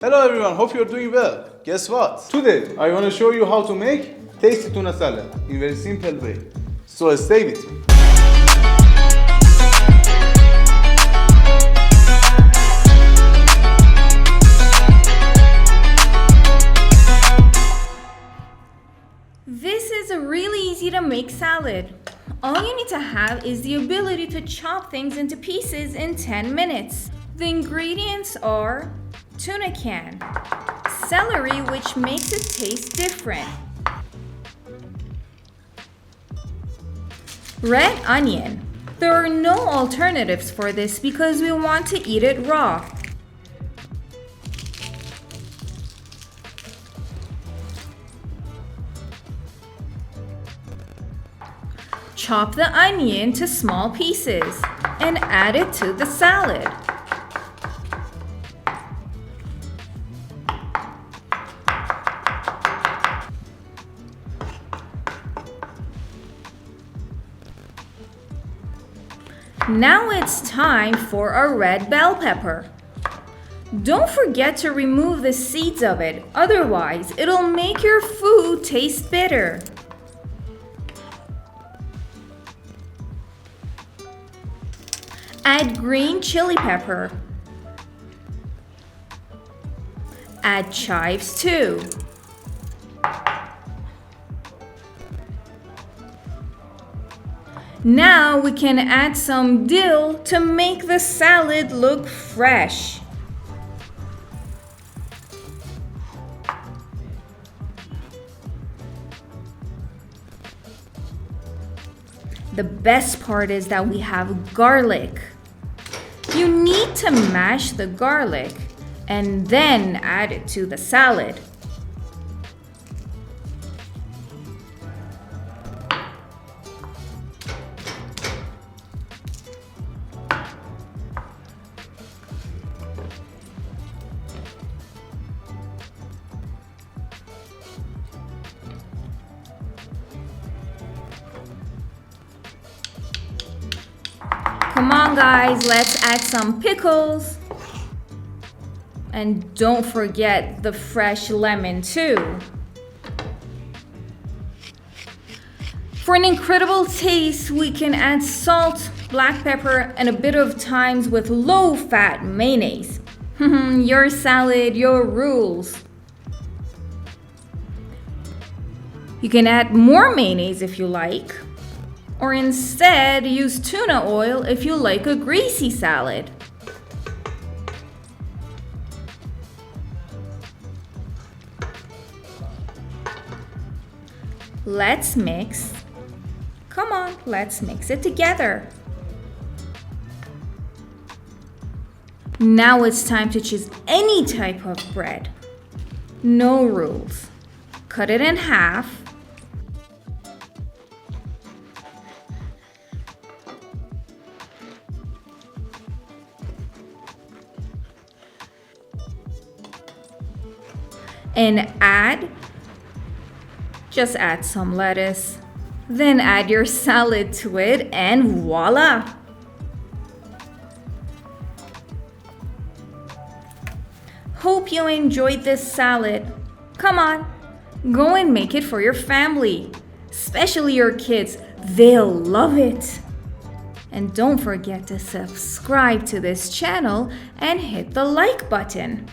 Hello everyone, hope you're doing well. Guess what? Today I want to show you how to make tasty tuna salad in a very simple way. So stay with me. This is a really easy to make salad. All you need to have is the ability to chop things into pieces in 10 minutes. The ingredients are tuna can, celery, which makes it taste different, red onion. There are no alternatives for this because we want to eat it raw. Chop the onion to small pieces and add it to the salad. Now it's time for our red bell pepper. Don't forget to remove the seeds of it, otherwise it'll make your food taste bitter. Add green chili pepper. Add chives too. Now we can add some dill to make the salad look fresh. The best part is that we have garlic. You need to mash the garlic and then add it to the salad. Come on guys, let's add some pickles. And don't forget the fresh lemon too. For an incredible taste, we can add salt, black pepper, and a bit of thyme with low-fat mayonnaise. Your salad, your rules. You can add more mayonnaise if you like. Or instead, use tuna oil if you like a greasy salad. Let's mix. Come on, let's mix it together. Now it's time to choose any type of bread. No rules. Cut it in half. And just add some lettuce, then add your salad to it, and voila! Hope you enjoyed this salad. Come on, go and make it for your family, especially your kids. They'll love it. And don't forget to subscribe to this channel and hit the like button.